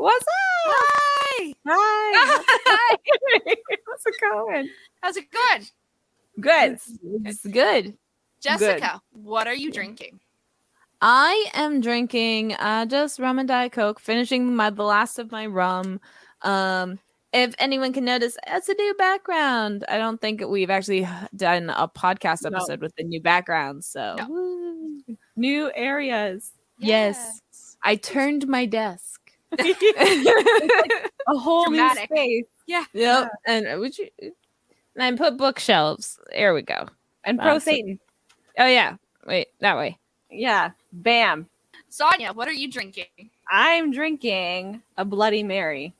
What's up? Hi. Hi. Hi. How's it going? How's it going? Good. It's good. Jessica, what are you drinking? I am drinking just rum and Diet Coke, finishing the last of my rum. If anyone can notice, it's a new background. I don't think we've actually done a podcast episode with the new background. So New areas. yes, I turned my desk. A whole Dramatic. new space. Yeah. Yep. And I put bookshelves. There we go. And pro Satan. Oh yeah. Wait, that way. Yeah. Bam. Sonia, what are you drinking? I'm drinking a Bloody Mary.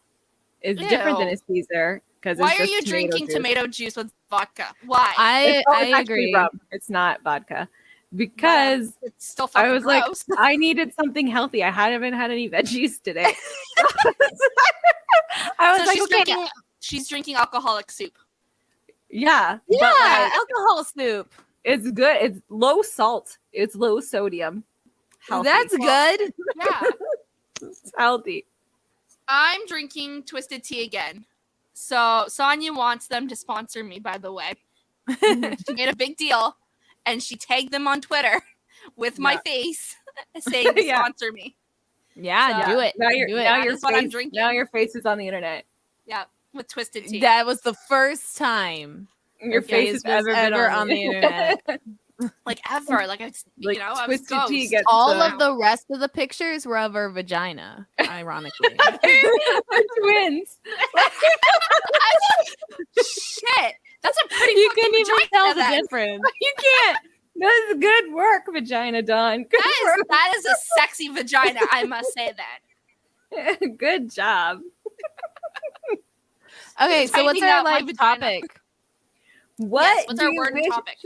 It's Ew. different than a Caesar because Why are you drinking tomato juice with vodka? Why? I actually agree. rum. It's not vodka because it's still fucking I was gross. like, I needed something healthy. I haven't had any veggies today. I was So like, she's okay, drinking. She's drinking alcoholic soup. yeah, but Yeah, like, alcohol soup. it's good. It's low salt. It's low sodium. Healthy. That's good. Yeah. It's healthy. I'm drinking twisted tea again. So Sonia wants them to sponsor me, by the way. She made a big deal and she tagged them on Twitter with my face saying Yeah. sponsor me. Yeah, So- do it. Now do your it. now That your is what I'm face drinking. now your face is on the internet. Yeah, with twisted tea. That was the first time Your her face has was ever been on the internet. Like ever. Like it's Like, I was twisted tea ghost. gets All the- of the rest of the pictures were of her vagina, ironically. twins. Shit. That's a pretty You fucking couldn't even vagina tell the then. difference. You can't. That is good work, Vagina Dawn. Good That is a sexy vagina, I must say that. work. Good job. Okay, so what's Tightening our up my like vagina. topic? What? Yes, what's do our you word and wish- topic?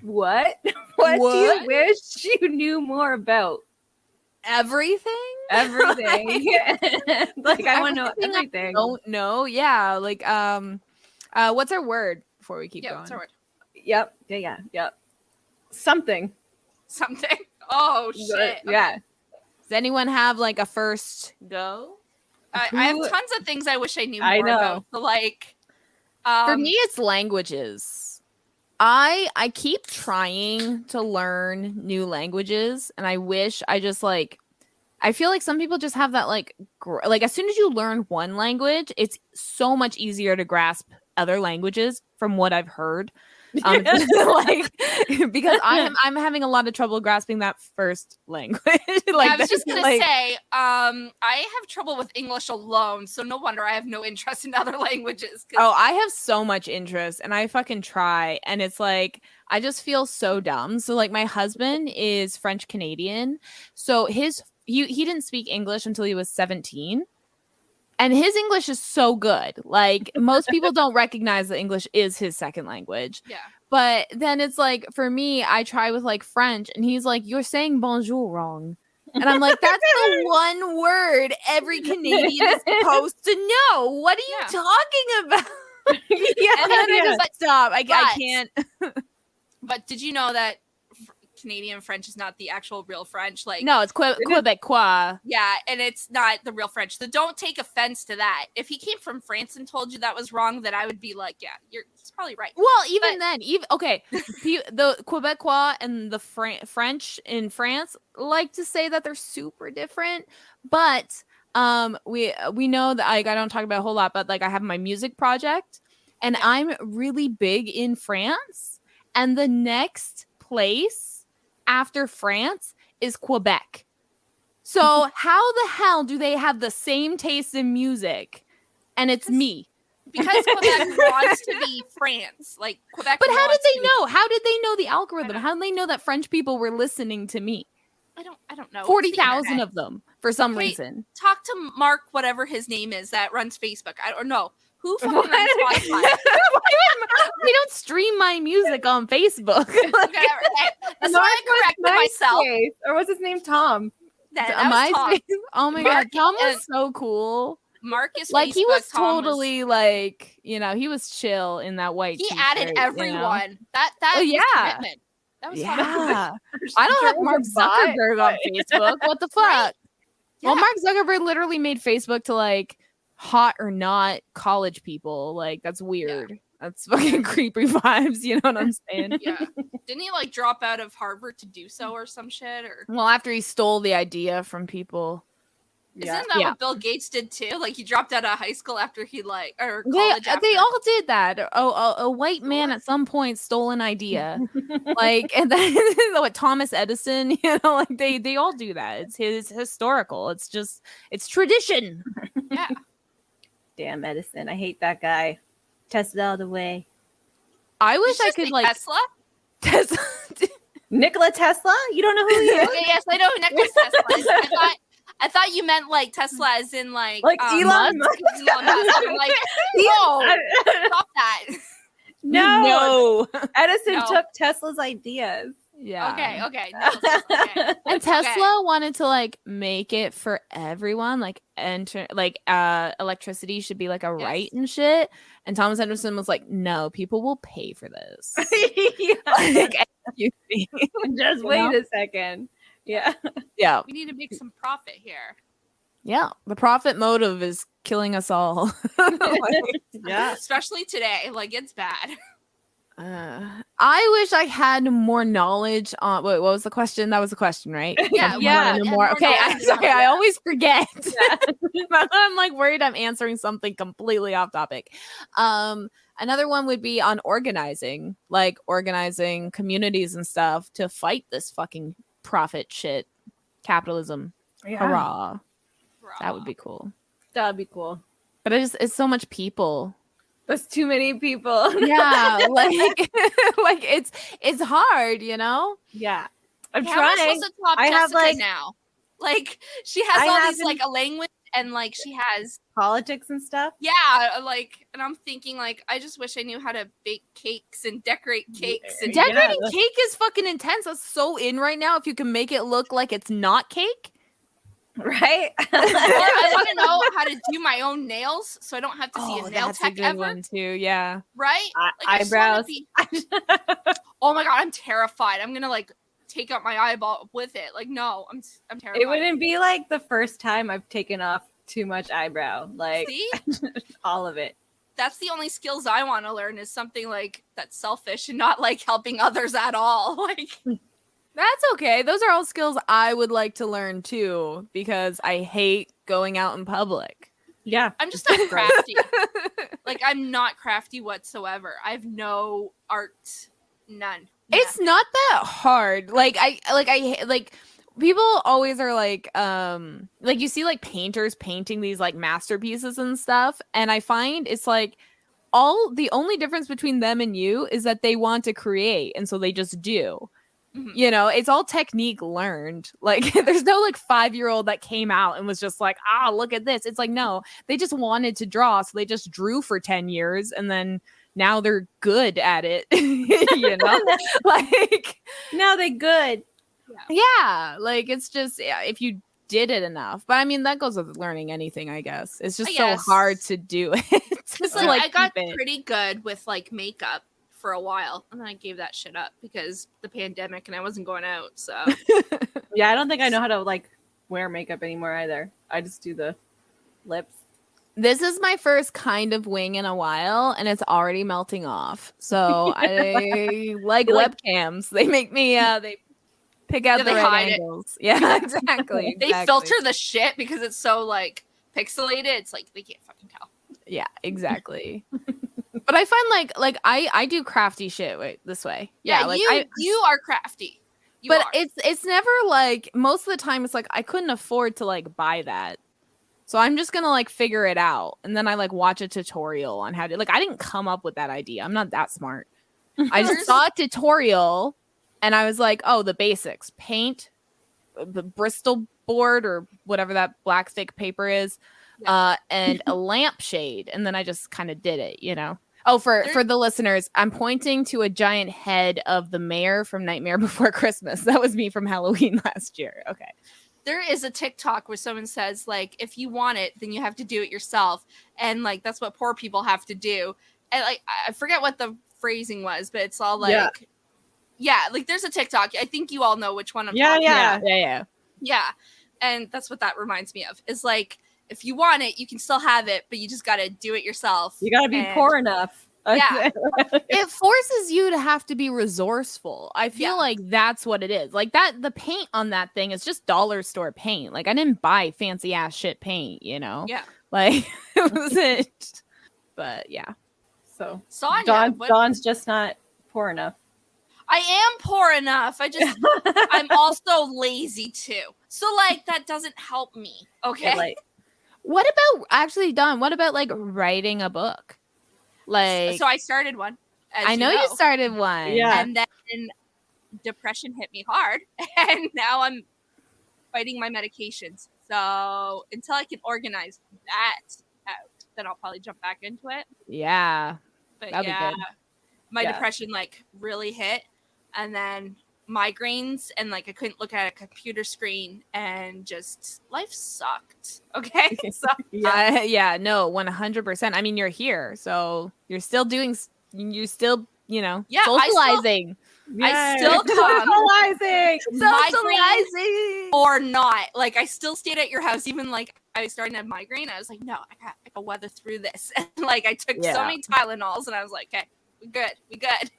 What? What do you What? wish you knew more about? Everything? Everything. Like I want to know Everything I everything. Don't know. Yeah, like what's our word before we keep Yeah, going? what's our word? Yep. Yep. Something. Something. Oh shit. Okay. Yeah. Does anyone have like a first go? I have Who- tons of things I wish I knew more I know. about. So like For me, it's languages. I keep trying to learn new languages, and I wish I just like. I feel like some people just have that like as soon as you learn one language, it's so much easier to grasp other languages from what I've heard. Like because I'm having a lot of trouble grasping that first language. Like I was just gonna like, say, I have trouble with English alone, so no wonder I have no interest in other languages. 'Cause oh, I have so much interest and I fucking try. And it's like, I just feel so dumb. So like my husband is French Canadian. So he didn't speak English until he was 17. And his English is so good. Like most people don't recognize that English is his second language. yeah. But then it's like, for me, I try with like French and he's like, you're saying bonjour wrong. And I'm like, that's the one word every Canadian is supposed to know. What are you Yeah. talking about? Yeah. And then I just like, stop. I But- can't. But did you know that Canadian French is not the actual real French? Like No, it's Quebecois. yeah, and it's not the real French. So don't take offense to that. If he came from France and told you that was wrong, then I would be like, yeah, he's probably right. Well, even then, the Quebecois and the French in France like to say that they're super different, but we know that like I don't talk about it a whole lot, but like I have my music project, and I'm really big in France, and the next place after France is Quebec. So how the hell do they have the same taste in music? And it's me. Because Quebec wants to be France. Like Quebec. But how did wants to they be- know? How did they know the algorithm? don't- How did they know that French people were listening to me? I don't know. 40,000 of them for some Wait. reason. Talk to Mark, whatever his name is, that runs Facebook. I don't know. Who fucking runs Spotify? They don't stream my music on Facebook. Okay, that's why I corrected myself. MySpace, or what's his name? Tom. That was Tom. MySpace. Oh my Mark god, Tom was and- so cool. Marcus, Like he Facebook, was Tom totally like, he was chill in that white. He t-shirt, added everyone. That Oh, was yeah. commitment. That was fun. Yeah. I don't have Mark Bot. Zuckerberg on Facebook. What the fuck? Well, Mark Zuckerberg literally made Facebook to like hot or not college people. Like that's weird. That's fucking creepy vibes. You know what I'm saying? Yeah. Didn't he like drop out of Harvard to do so or some shit? Or Well, after he stole the idea from people. isn't that what Bill Gates did too? Like he dropped out of high school after he like or college. They all did that. A white man at some point stole an idea, like, and then what Thomas Edison, you know, like they all do that. It's historical. It's just tradition. Yeah. Damn Edison, I hate that guy. Tesla all the way. I wish Did you I just could say like Tesla. Nikola Tesla? You don't know who he is? Okay, yes, I know who Nikola Tesla is. I thought you meant like Tesla as in like Elon Musk. Elon Musk. I'm like, no, stop that. No. no. Edison No. took Tesla's ideas. Yeah. Okay. No, okay. And Tesla wanted to like make it for everyone, like electricity should be like a right and shit. And Thomas Edison was like, no, people will pay for this. Like, Just wait a second. Yeah. Yeah. We need to make some profit here. Yeah. The profit motive is killing us all. Yeah. Especially today. Like it's bad. I wish I had more knowledge on what was the question? That was the question, right? Yeah, yeah. More. Okay, knowledge. I always forget. I'm like worried I'm answering something completely off topic. Another one would be on organizing, like organizing communities and stuff to fight this fucking profit shit, capitalism. Yeah. Hurrah! That would be cool. That would be cool. But it's so much people. That's too many people. Yeah, like it's hard, you know. Yeah, I'm How am I trying. supposed to top I have, Jessica like- now. Like she has I all these haven't- like a language and like she has Politics and stuff. like and I'm thinking like I just wish I knew how to bake cakes and decorate cakes and Yeah. Decorating cake is fucking intense. That's so in right now. If you can make it look like it's not cake. Right? Or I want to know how to do my own nails so I don't have to see a nail that's tech a good ever. one too. Yeah. Right? I just wanna Eyebrows. be- oh my god, I'm terrified. I'm gonna like take out my eyeball with it. Like no, I'm terrified. It wouldn't be like the first time I've taken off too much eyebrow. Like See? all of it. That's the only skills I want to learn is something like that's selfish and not like helping others at all. Like That's okay. Those are all skills I would like to learn too because I hate going out in public. Yeah. I'm just not crafty. Like I'm not crafty whatsoever. I have no art, none. It's not that hard. Like people always are like you see like painters painting these like masterpieces and stuff, and I find it's like the only difference between them and you is that they want to create, and so they just do. Mhm. You know, it's all technique learned. Like there's no like 5-year-old that came out and was just like, look at this. It's like, no, they just wanted to draw, so they just drew for 10 years and then now they're good at it. You know, like Now they good. yeah, like it's just if you did it enough. But I mean, that goes with learning anything, I guess. It's just so guess. hard to do it. Because To, like, I got keep it. pretty good with like makeup for a while, and then I gave that shit up because the pandemic and I wasn't going out. So Yeah, I don't think I know how to like wear makeup anymore either. I just do the lips. This is my first kind of wing in a while, and it's already melting off. So I like webcams. They make me they pick out Yeah, the they right hide it. angles. Yeah, exactly. they filter the shit because it's so like pixelated. It's like they can't fucking tell. Yeah, exactly. But I find like I do crafty shit this way. Yeah, like you are crafty. You but are. it's never like most of the time it's like I couldn't afford to like buy that. So I'm just gonna like figure it out. And then I like watch a tutorial on how to like I didn't come up with that idea. I'm not that smart. I just saw a tutorial and I was like, oh, the basics. Paint, the Bristol board or whatever that black thick paper is, and a lampshade. And then I just kind of did it, you know. Oh, for the listeners, I'm pointing to a giant head of the mayor from Nightmare Before Christmas. That was me from Halloween last year. Okay. There is a TikTok where someone says like, if you want it, then you have to do it yourself, and like that's what poor people have to do. And like I forget what the phrasing was, but it's all like, yeah, like there's a TikTok. I think you all know which one I'm talking about. Yeah. Yeah. And that's what that reminds me of. Is like, if you want it, you can still have it, but you just got to do it yourself. You got to be poor enough. Yeah. It forces you to have to be resourceful. I feel like that's what it is. Like that, the paint on that thing is just dollar store paint. Like I didn't buy fancy ass shit paint, you know? Yeah. Like it wasn't. But yeah. So Sonia, Dawn's just not poor enough. I am poor enough. I'm also lazy too. So like that doesn't help me. Okay. Like, what about actually, Dawn? What about like writing a book? Like, so I started one. I know you started one. Yeah. And then depression hit me hard, and now I'm fighting my medications. So until I can organize that out, then I'll probably jump back into it. Yeah. But That'd be good. My depression like really hit, and then migraines, and like I couldn't look at a computer screen, and just life sucked. Okay. So no, 100%. I mean, you're here, so you're still doing, you know, socializing. I still come. Socializing. Or not. Like, I still stayed at your house, even like I was starting to have migraine. I was like, no, I gotta weather through this. And like, I took so many Tylenols, and I was like, okay, we good.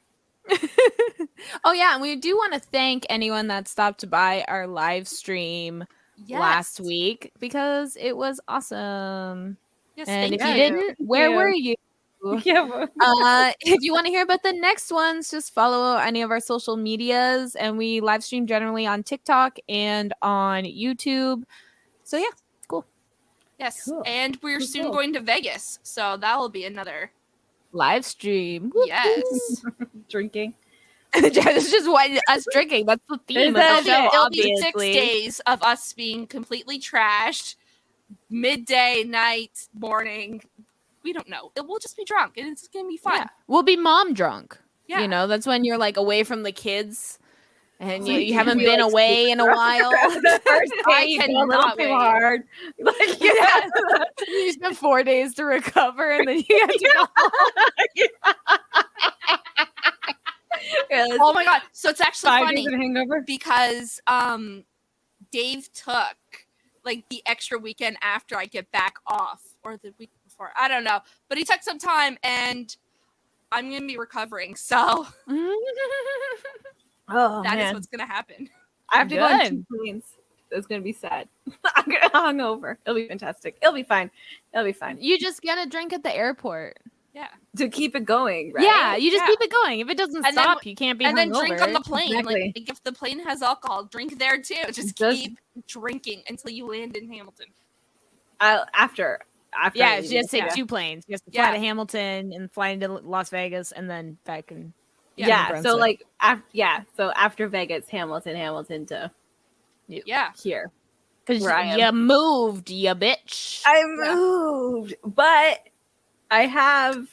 Oh yeah, and we do want to thank anyone that stopped by our live stream last week, because it was awesome. Yes, and if you you didn't, where were you? Yeah. If you want to hear about the next ones, just follow any of our social medias, and we live stream generally on TikTok and on YouTube. So yeah, cool. Yes, Cool. and we're soon going to Vegas, so that will be another live stream. Yes. Drinking. It's just us drinking. That's the theme of the show, It'll be 6 obviously. days of us being completely trashed, midday, night, morning. We don't know. We'll just be drunk, and it's gonna be fun. Yeah. We'll be mom drunk. Yeah. You know, that's when you're like away from the kids, and So you you haven't be, been like, away in a while. The first day I you go a cannot little too wait. hard. Like, You spend 4 days to recover, and then you have to go. Oh my god! So it's actually 5 funny days of hangover. because Dave took like the extra weekend after I get back off, or the week before. I don't know, but he took some time, and I'm gonna be recovering. So Oh that is man, what's gonna happen. I have to go on Good. 2 planes. It's gonna be sad. I'm gonna hungover. It'll be fantastic. It'll be fine. It'll be fine. You just get a drink at the airport. Yeah, To keep it going, right? Yeah, you just Yeah. keep it going. If it doesn't And then- stop, you can't be and then hungover. drink on the plane. Exactly. Like if the plane has alcohol, drink there too. Just It does- keep drinking until you land in Hamilton. After. Yeah, I you just leave. take 2 planes. You have to fly Yeah. to Hamilton and fly into Las Vegas, and then back and Yeah. So like, so after Vegas, Hamilton to Yeah. here. because where I am. you moved, you bitch. I moved, but I have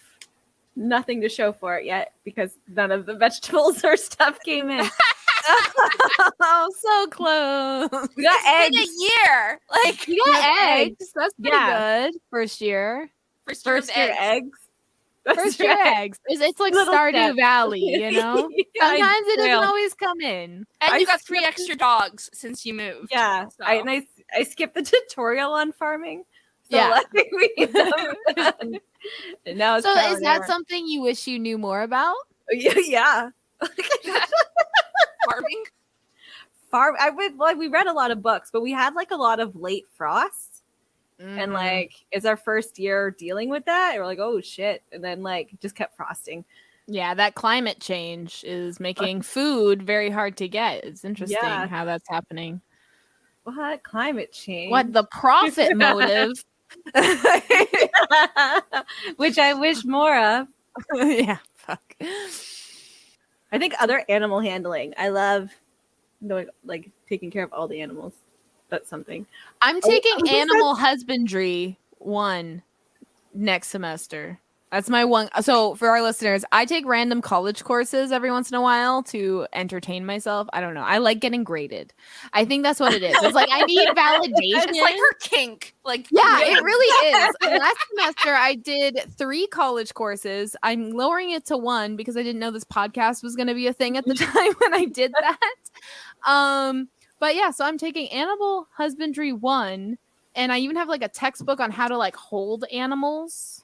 nothing to show for it yet because none of the vegetables or stuff came in. Oh, so close. We got In eggs. a year, like You got Yeah, eggs. That's pretty good. First year. first year of First year eggs. First year eggs. It's like Little Stardew step. Valley, you know? Yeah, I Sometimes it doesn't failed. always come in. and you I got 3 skipped- extra dogs since you moved. Yeah, So. I skipped the tutorial on farming. So Yeah. like, and now it's So trial is and that error. something you wish you knew more about? Yeah. Farming. We read a lot of books, but we had like a lot of late frosts. And like it's our first year dealing with that. And we're like, oh shit. And then like just kept frosting. Yeah, that climate change is making food very hard to get. It's interesting Yeah. how that's happening. What? Climate change. What the profit motive? Which I wish more of. Yeah, fuck. I think other animal handling. I love knowing, like taking care of all the animals. That's something. I'm taking oh, animal husbandry 1 next semester. That's my one. So for our listeners, I take random college courses every once in a while to entertain myself. I don't know. I like getting graded. I think that's what it is. It's like I need validation. It's like her kink. Like Yeah, it really is. Last semester, I did 3 college courses. I'm lowering it to 1 because I didn't know this podcast was going to be a thing at the time when I did that. But yeah, so I'm taking Animal Husbandry 1, and I even have like a textbook on how to like hold animals.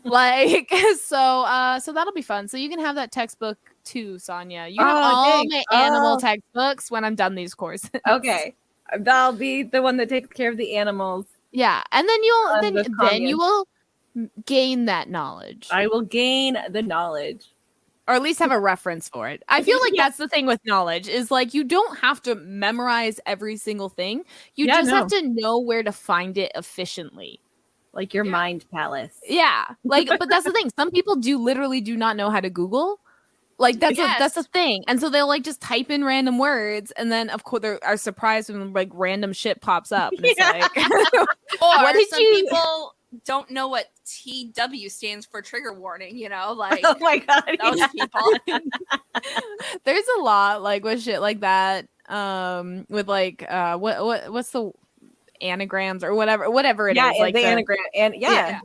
Like so that'll be fun. So you can have that textbook too, Sonia. You can have all dang. my animal textbooks when I'm done these courses. Okay. That'll be the one that takes care of the animals. Yeah, and then you will gain that knowledge. I will gain the knowledge. Or at least have a reference for it. I feel like that's the thing with knowledge is like you don't have to memorize every single thing. You just have to know where to find it efficiently. Like your mind palace. Yeah. Like, but that's the thing. Some people literally do not know how to Google. Like that's the thing. And so they'll like just type in random words and then of course they are surprised when like random shit pops up. And it's like or what did people don't know what TW stands for trigger warning, you know, like oh my god, those people. There's a lot like with shit like that. With like what's the anagrams or whatever it is. Like the anagram and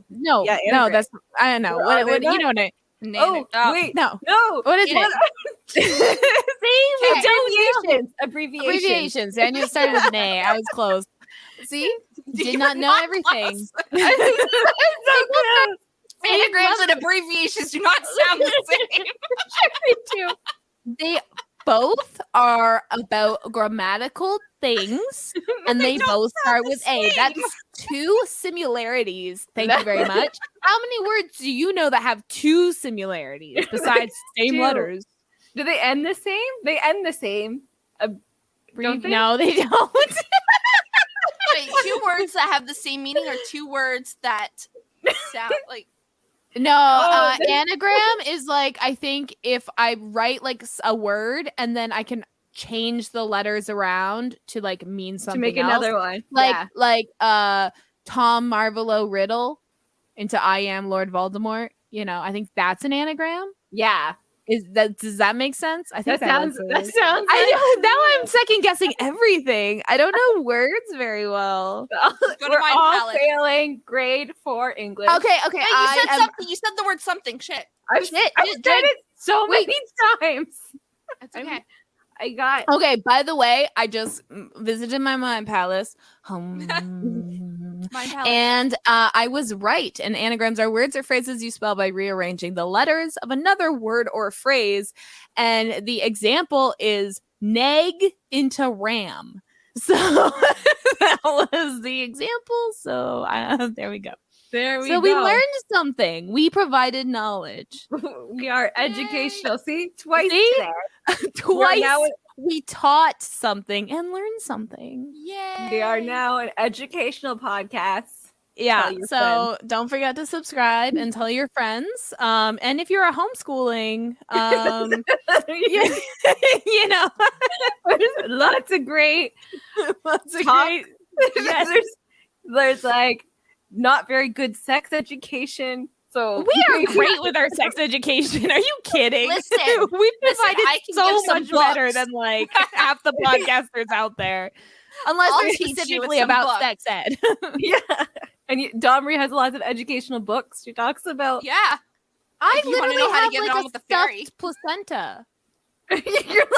no, that's I don't know. What you know what I wait, no. What is it? See, abbreviations. And you started with an A. I was close. See, did not know everything. Anagrams and abbreviations do not sound the same. They both are about grammatical things, and they both start with A. That's 2 similarities. Thank you very much. How many words do you know that have 2 similarities besides same letters? Do they end the same? They end the same. No, they don't. Wait, 2 words that have the same meaning or 2 words that sound like no, anagram is like I think if I write like a word and then I can change the letters around to like mean something to make else. Another one. Like Tom Marvolo Riddle into I am Lord Voldemort. You know, I think that's an anagram. Yeah. Does that make sense? I think that sounds. I know. Now I'm second guessing everything. I don't know words very well. We're all failing grade 4 English. Okay. Wait, you said something. You said the word something. Shit. I've said it so many times. It's okay. I got. Okay. By the way, I just visited my mind palace. And I was right. And anagrams are words or phrases you spell by rearranging the letters of another word or phrase. And the example is neg into ram. So that was the example. So there we go. So we learned something. We provided knowledge. We are educational. See? Twice today. Twice. We taught something and learned something. Yay. We are now an educational podcast. Yeah. So don't forget to subscribe and tell your friends. And if you're a homeschooling, you know, lots of great Yes. There's like not very good sex education. So we are great with our sex education. Are you kidding? Listen, we provided so much better than like half the podcasters out there. Unless they're specifically about sex ed. Yeah. And Domri has lots of educational books. She talks about. Yeah. I literally know how to get like on with the fairy placenta. You're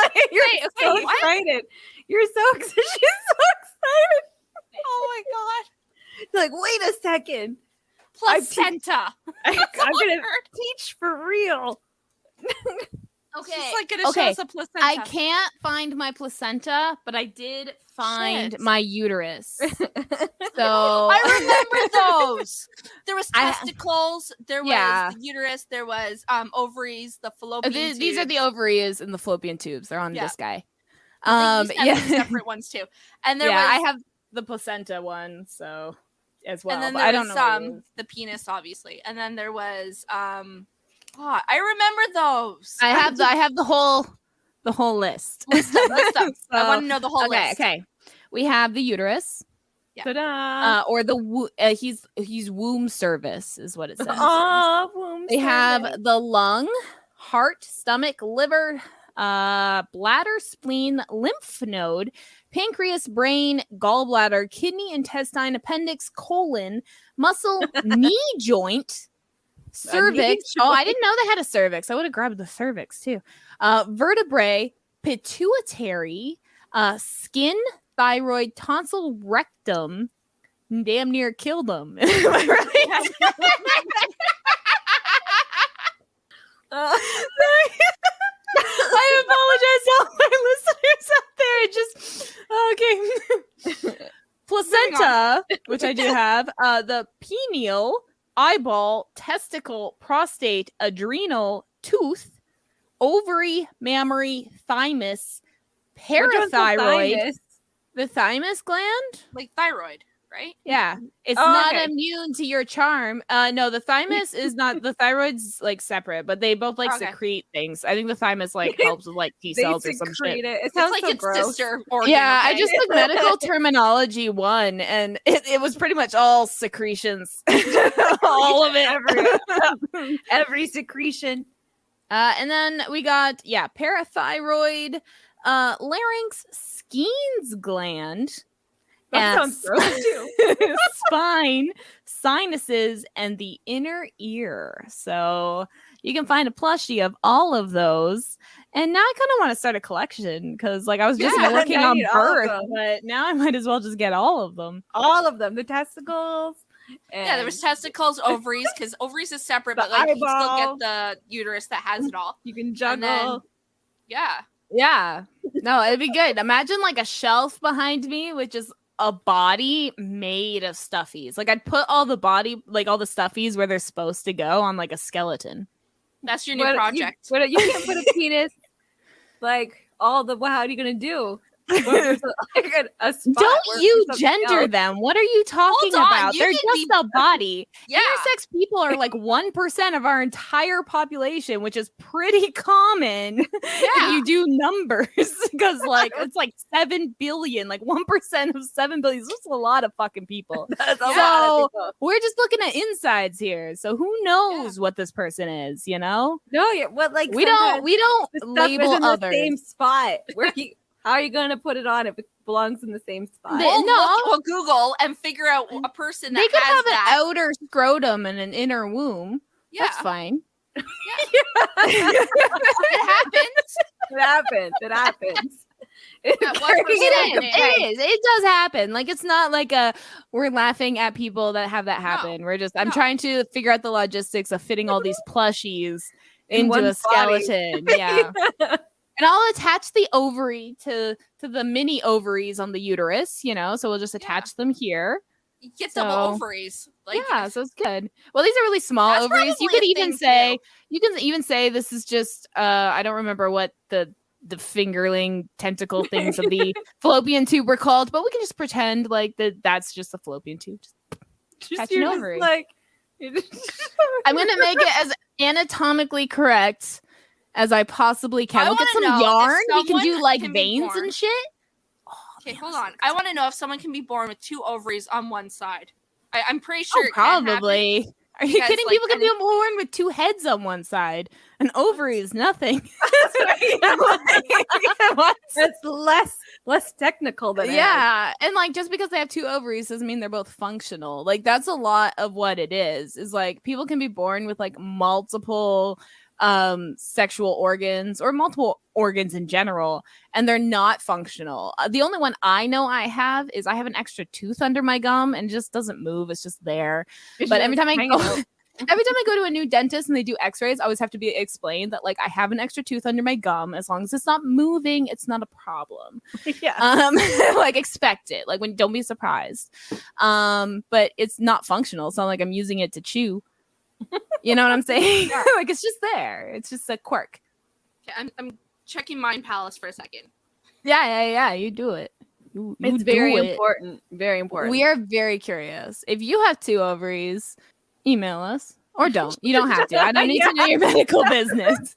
so excited. You're so excited. She's so excited. Oh my god. Like, wait a second. Placenta. I'm gonna teach for real. Okay. She's like gonna show us a placenta. I can't find my placenta, but I did find my uterus. So I remember those. There was testicles. There was the uterus. There was ovaries. The fallopian tubes. These are the ovaries and the fallopian tubes. They're on this guy. Separate ones too. And there was, I have the placenta one, so as well. And then there I don't know the penis, obviously. And then there was I remember those. I have the whole list. List them. So, I want to know the whole list. Okay. We have the uterus. Yeah. Ta-da. Or the he's womb service is what it says. Womb they service. have the lung, heart, stomach, liver, bladder, spleen, lymph node, pancreas, brain, gallbladder, kidney, intestine, appendix, colon, muscle, knee joint, cervix. Oh, I didn't know they had a cervix. I would have grabbed the cervix too. Vertebrae, pituitary, Skin, thyroid, tonsil, rectum. Damn near killed them. Am I right? I apologize to all my listeners out there. Placenta, which I do have, the pineal, eyeball, testicle, prostate, adrenal, tooth, ovary, mammary, thymus, parathyroid, the thymus gland, like thyroid, right? Yeah, it's not immune to your charm. No, the thymus is not. The thyroid's like separate, but they both secrete things. I think the thymus helps with T cells or some shit. It sounds like so its gross. sister organ. Yeah, I just took medical terminology 1, and it was pretty much all secretions, all of it, every secretion. And then we got parathyroid, larynx, Skene's gland. That sounds gross too. Spine, sinuses, and the inner ear. So you can find a plushie of all of those. And now I kind of want to start a collection because I was just working on birth, but now I might as well just get all of them. All of them. The testicles. Yeah, there was testicles, ovaries, because ovaries is separate, but you can still get the uterus that has it all. You can juggle. Yeah. No, it'd be good. Imagine a shelf behind me, which is a body made of stuffies. I'd put all the body, all the stuffies where they're supposed to go on a skeleton. That's your new project. You can't put a penis all the. How are you gonna do? A spot Don't you gender them? What are you talking about? They're just a body. Yeah. Intersex people are 1% of our entire population, which is pretty common if you do numbers. Because it's 7 billion, 1% of 7 billion is just a lot of fucking people. That's a lot of people. We're just looking at insides here. So who knows what this person is, No, we don't label in others. The same spot where how are you going to put it on if it belongs in the same spot? We'll Google and figure out a person that they could have that. an outer scrotum and an inner womb. Yeah. That's fine. Yeah. It happens. It happens. It is. It does happen. It's not we're laughing at people that have that happen. No. We're just I'm trying to figure out the logistics of fitting all these plushies into a skeleton. Yeah. And I'll attach the ovary to the mini ovaries on the uterus, so we'll just attach them here. You get double ovaries. So it's good. Well, these are really small ovaries. You could even say this is just I don't remember what the fingerling tentacle things of the fallopian tube were called, but we can just pretend that's just the fallopian tube. Just attach an ovary. I'm gonna make it as anatomically correct as I possibly can. We'll get some yarn. We can do veins and shit. Okay, hold on. I want to know if someone can be born with 2 ovaries on one side. I'm pretty sure it probably. Are you kidding? People can be born with 2 heads on one side. An ovary is nothing. It's less technical than and just because they have 2 ovaries doesn't mean they're both functional. That's a lot of what it is people can be born with multiple sexual organs or multiple organs in general, and they're not functional. The only one I know I have is I have an extra tooth under my gum and it just doesn't move. It's just there. But every time I go to a new dentist and they do x-rays, I always have to be explained that I have an extra tooth under my gum. As long as it's not moving, it's not a problem. Expect it. Don't be surprised. But it's not functional. It's not I'm using it to chew. You know what I'm saying? It's just there. It's just a quirk. Okay, I'm checking Mind Palace for a second. Yeah. You do it. It's very important. Very important. We are very curious. If you have 2 ovaries, email us. Or don't. You don't have to. I don't need to know your medical business.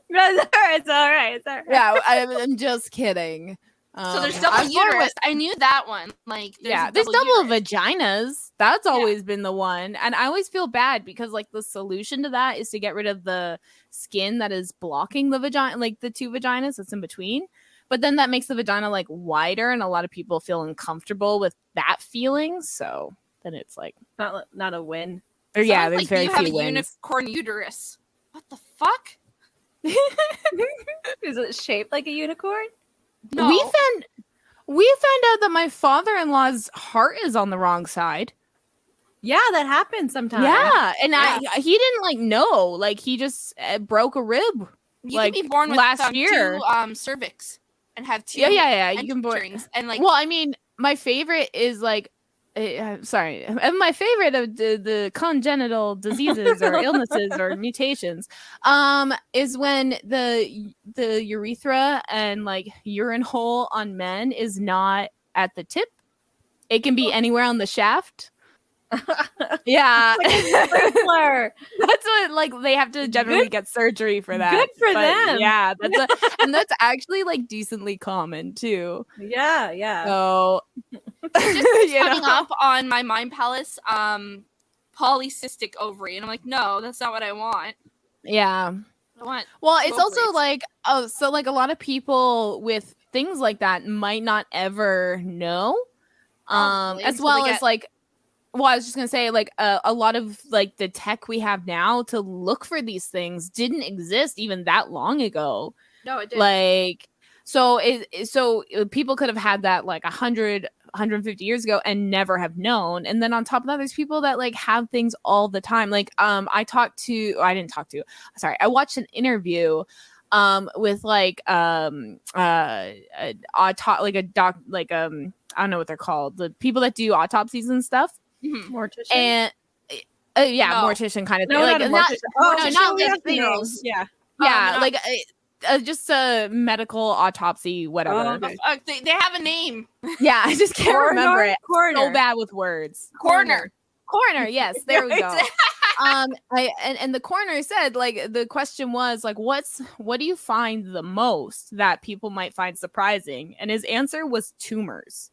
It's all right. Yeah, I'm just kidding. So there's double uterus. I knew that one. There's double vaginas. That's always been the one. And I always feel bad because the solution to that is to get rid of the skin that is blocking the vagina, the 2 vaginas that's in between. But then that makes the vagina wider, and a lot of people feel uncomfortable with that feeling. So then it's not a win. Or there's very you few have a wins. Unicorn uterus. What the fuck? Is it shaped like a unicorn? No. We found out that my father-in-law's heart is on the wrong side. Yeah, that happens sometimes. Yeah, and he didn't like know. Like he just broke a rib. You like can be born with last year. two cervix and have two. Yeah. You can born. And like, well, I mean, my favorite is like. Sorry, my favorite of the congenital diseases or illnesses or mutations is when the urethra and like urine hole on men is not at the tip. It can be anywhere on the shaft. Yeah. That's what, like, they have to generally get surgery for that. Good for them. Yeah, and that's actually like decently common too. Yeah. So just coming up on my Mind Palace polycystic ovary, and I'm like, no, that's not what I want. Yeah. I want well, it's ovaries. also like, so like a lot of people with things like that might not ever know. As well as like, well, I was just gonna say, like, a lot of like the tech we have now to look for these things didn't exist even that long ago. No, it didn't. Like, so people could have had that like 150 years ago and never have known. And then on top of that, there's people that like have things all the time. Like, I watched an interview with like I don't know what they're called, the people that do autopsies and stuff. Mortician. And mortician kind of thing. No, like not living things. Yeah, no. like just a medical autopsy, whatever. They have a name. Yeah, I just can't remember it. Coroner. So bad with words. Coroner. Yes, there we go. And the coroner said, like, the question was like, what do you find the most that people might find surprising? And his answer was tumors.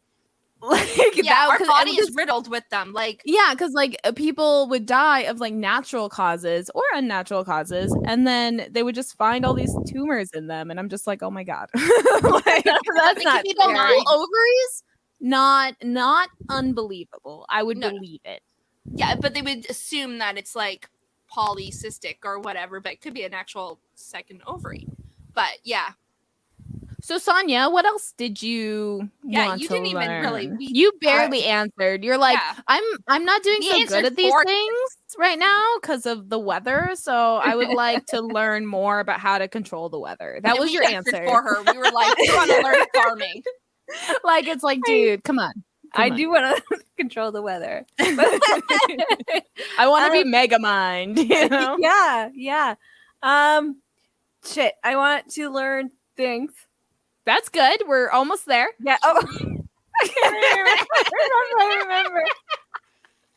Like, our body is riddled with them. Like, yeah, because like people would die of like natural causes or unnatural causes, and then they would just find all these tumors in them, and I'm just like, oh my god, like, that's not full ovaries. Not unbelievable. I would believe it. Yeah, but they would assume that it's like polycystic or whatever, but it could be an actual second ovary. But yeah. So Sonia, what else did you want you to didn't learn? even really. You barely answered. You're like, I'm not doing so good at these things right now because of the weather. So I would like to learn more about how to control the weather. That was your answer for her. We were like, we want to learn farming. Like, it's like, dude, come on. I do want to control the weather. I want to be mega mind. You know? Yeah. Shit. I want to learn things. That's good. We're almost there. Yeah. Oh,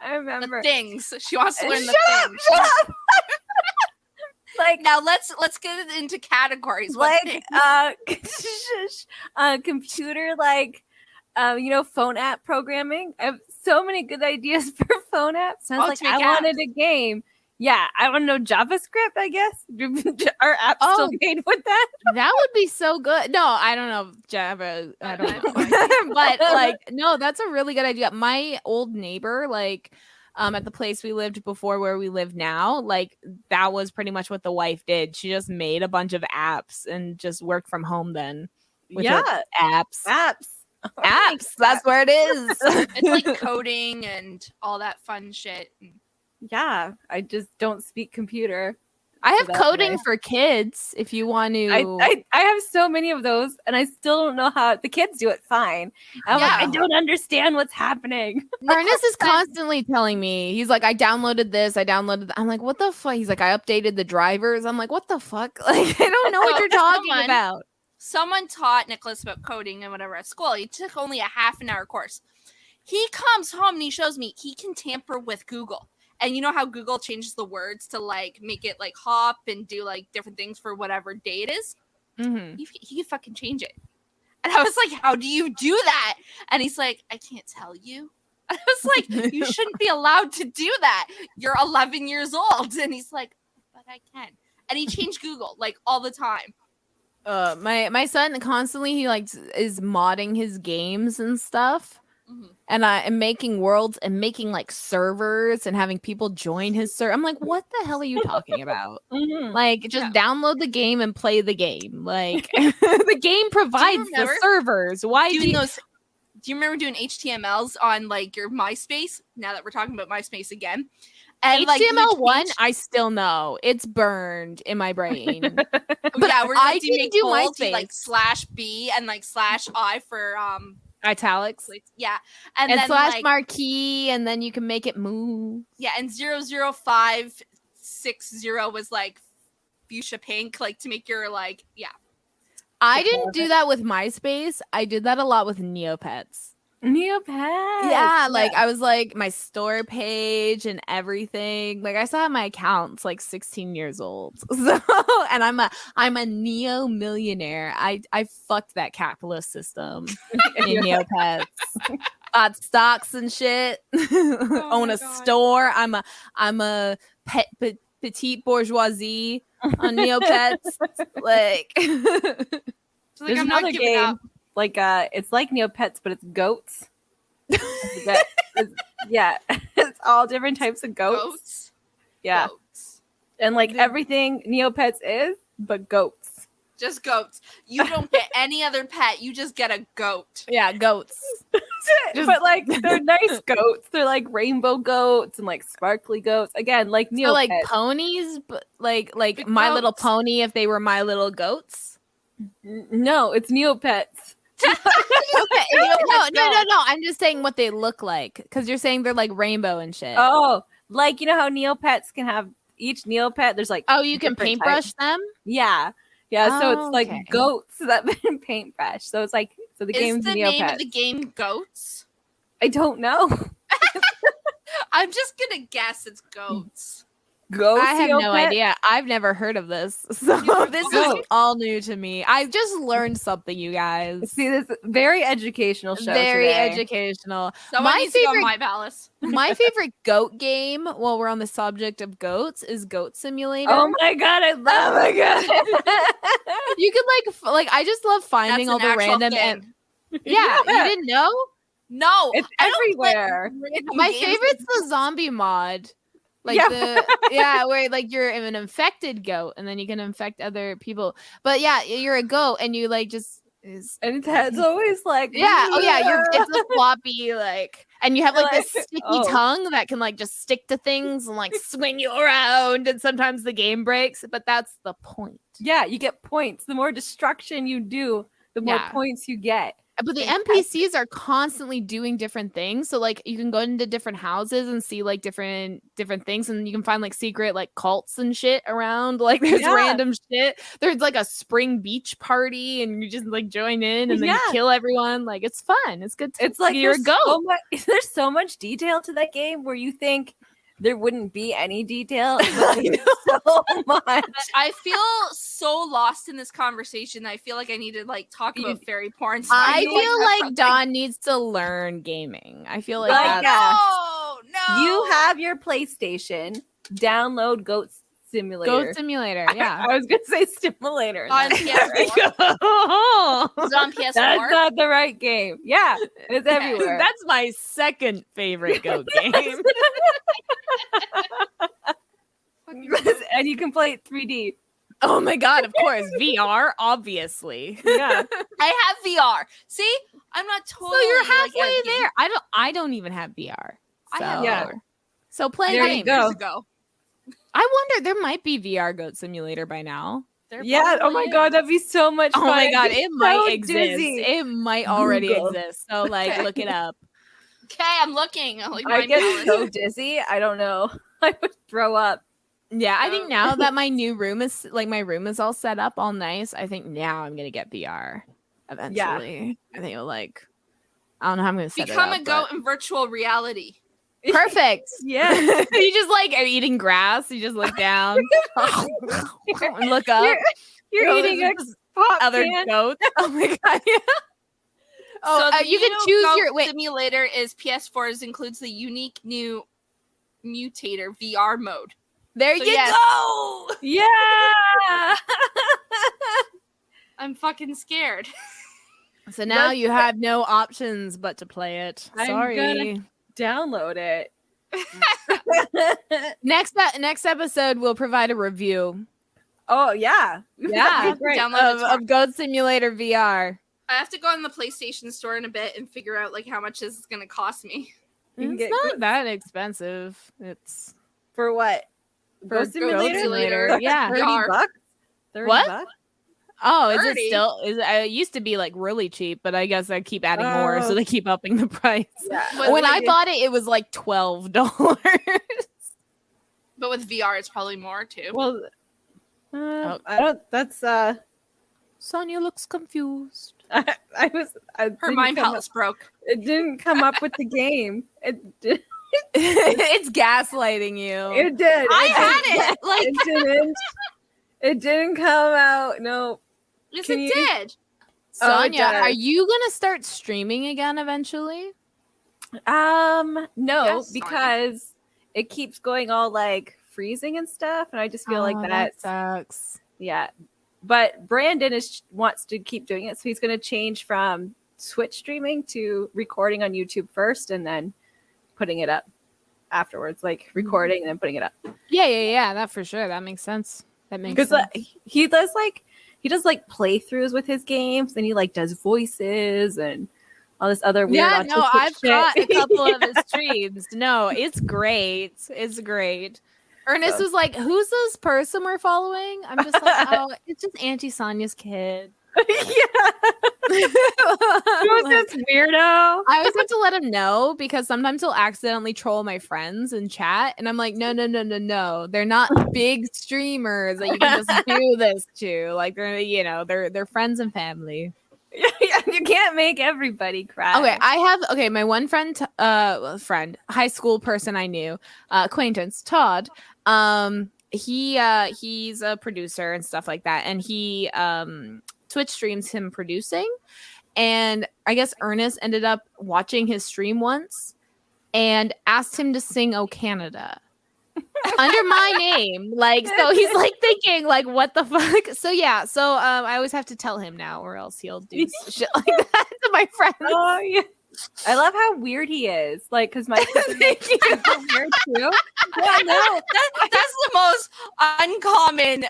I remember. The things. She wants to learn the things. Shut up. Like, now let's get into categories. Like computer, like phone app programming. I have so many good ideas for phone apps. And I was I wanted a game. Yeah, I want to know JavaScript, I guess. Are apps still made with that? That would be so good. No, I don't know Java. I don't know. But like, no, that's a really good idea. My old neighbor, like, at the place we lived before where we live now, like, that was pretty much what the wife did. She just made a bunch of apps and just worked from home then. With apps. Apps. That's where it is. It's like coding and all that fun shit. Yeah, I just don't speak computer. I have coding for kids if you want to. I have so many of those, and I still don't know how the kids do it fine. I'm like, I don't understand what's happening. Ernest is constantly telling me, he's like, I downloaded this, I downloaded that. I'm like, what the fuck? He's like, I updated the drivers. I'm like, what the fuck? Like, I don't know what you're talking about. Someone taught Nicholas about coding and whatever at school. He took only a half an hour course. He comes home and he shows me he can tamper with Google. And you know how Google changes the words to like make it like hop and do like different things for whatever day it is? Mm-hmm. He can fucking change it. And I was like, how do you do that? And he's like, I can't tell you. I was like, you shouldn't be allowed to do that. You're 11 years old. And he's like, but I can. And he changed Google like all the time. My son constantly, he like is modding his games and stuff. Mm-hmm. and I am making worlds and making like servers and having people join his server. I'm like, what the hell are you talking about? Like, just download the game and play the game. Like, the game provides the servers. Why do you remember doing HTMLs on like your MySpace? Now that we're talking about MySpace again. And HTML1, I still know. It's burned in my brain. But yeah, I didn't do MySpace. Like /B and like /I for italics. Yeah. And then / marquee, and then you can make it move. Yeah, and 00560 was like fuchsia pink, like to make your like, yeah. I didn't do that with MySpace. I did that a lot with Neopets. Yeah, like I was like my store page and everything. Like I still have my accounts like 16 years old. So and I'm a neo millionaire. I fucked that capitalist system in Neopets. Bought stocks and shit. Own a store. I'm a petite bourgeoisie on Neopets. Like, there's another game. Like it's like Neopets, but it's goats. Yeah, it's all different types of goats. Yeah, goats. And like everything Neopets is, but goats. Just goats. You don't get any other pet. You just get a goat. Yeah, goats. But like they're nice goats. They're like rainbow goats and like sparkly goats. Again, like Neopets. So like ponies, but like My Little Pony if they were My Little Goats. No, it's Neopets. Okay. No. I'm just saying what they look like because you're saying they're like rainbow and shit. Oh, like you know how Neopets can have each Neopet. There's like you can paintbrush them. Yeah. So it's like goats that been paintbrush. So it's like the game's Neopets. Is the name of the game Goats? I don't know. I'm just gonna guess it's goats. Ghost I have no idea. I've never heard of this. So this is all new to me. I just learned something, you guys. See, this very educational show. Very educational. My favorite, My Palace. My favorite goat game, while we're on the subject of goats, is Goat Simulator. Oh my god, I love my god. You could like I just love finding all the random Yeah, you didn't know? No. It's everywhere. My favorite's the zombie mod. Like where like you're an infected goat and then you can infect other people. But yeah, you're a goat and you like just and its head's always like it's a floppy like and you have like this sticky tongue that can like just stick to things and like swing you around and sometimes the game breaks, but that's the point. Yeah, you get points. The more destruction you do, the more points you get. But the NPCs are constantly doing different things. So like you can go into different houses and see like different things, and you can find like secret like cults and shit around. Like there's random shit. There's like a spring beach party and you just like join in and then you kill everyone. Like it's fun. It's good. It's like there's there's so much detail to that game where you think there wouldn't be any detail. So much. I feel so lost in this conversation. I feel like I need to like talk about fairy porn. So I feel like Dawn needs to learn gaming. I feel like no. You have your PlayStation. Download Goat Simulator. Goat Simulator, yeah. I was gonna say Stimulator. On PS4. Is it on PS4? That's not the right game. Yeah, it's everywhere. That's my second favorite goat game. And you can play it 3D. Oh my god, of course. VR, obviously. Yeah. I have VR. See? I'm not totally. So you're halfway there. I don't even have VR. So. I have VR. So play there games. You go. I wonder, there might be VR Goat Simulator by now. Oh my god, that'd be so much fun. Oh my god, it might exist. It might already exist. So like look it up. Okay, I'm looking. I get so dizzy. I don't know. I would throw up. Yeah, I think now that my room is all set up all nice, I think now I'm gonna get VR eventually. Yeah. I think it'll I don't know how I'm gonna set become it up, a goat in virtual reality. Perfect. Yeah. You just are eating grass. You just look down and look up. You're eating a pop other can. goats. Oh my god. Yeah. Oh, so you can choose your simulator is PS4's includes the unique new mutator VR mode. There you go. Yeah. I'm fucking scared. So now you have no options but to play it. Sorry. I'm gonna download it. Next episode we'll provide a review. Oh yeah. Yeah. Great. Of Goat Simulator VR. I have to go in the PlayStation store in a bit and figure out like how much this is going to cost me. It's not that expensive. It's for what? For Goat Simulator? Yeah. $30? What? Oh, is 30? it still? It used to be like really cheap, but I guess I keep adding more, so they keep upping the price. Yeah. When I bought it, it was like $12. But with VR, it's probably more too. Well, I don't. That's Sonia looks confused. I was. Her mind palace broke. It didn't come up with the game. It did. It's gaslighting you. It did. I had it. Like It didn't. It didn't come out. No. yes, Can it you- did. Sonia, does. are you gonna start streaming again eventually? No, Yes, because it keeps going all like freezing and stuff, and I just feel like that that's sucks. yeah. But Brandon wants to keep doing it, so he's going to change from Twitch streaming to recording on YouTube first, and then putting it up afterwards, like recording and then putting it up. Yeah, that for sure. That makes sense. That makes Because sense. he does playthroughs with his games, and he like does voices and all this other weird. Yeah, no, autistic I've shit. got a couple of his streams. No, it's great. It's great. Ernest was like, "Who's this person we're following?" I'm just like, "Oh, it's just Auntie Sonia's kid." Yeah. Who's this weirdo? I always have to let him know because sometimes he'll accidentally troll my friends in chat, and I'm like, no, they're not big streamers that you can just do this to. Like they're friends and family. Yeah, you can't make everybody cry. Okay, my one friend, high school person I knew, acquaintance, Todd. He's a producer and stuff like that, and he Twitch streams him producing. And I guess Ernest ended up watching his stream once and asked him to sing "Oh Canada" under my name. Like, so he's like thinking, like, what the fuck? So yeah, I always have to tell him now, or else he'll do shit like that to my friends. Oh yeah. I love how weird he is. Like, because my kids are weird too. Yeah, no, That's the most uncommon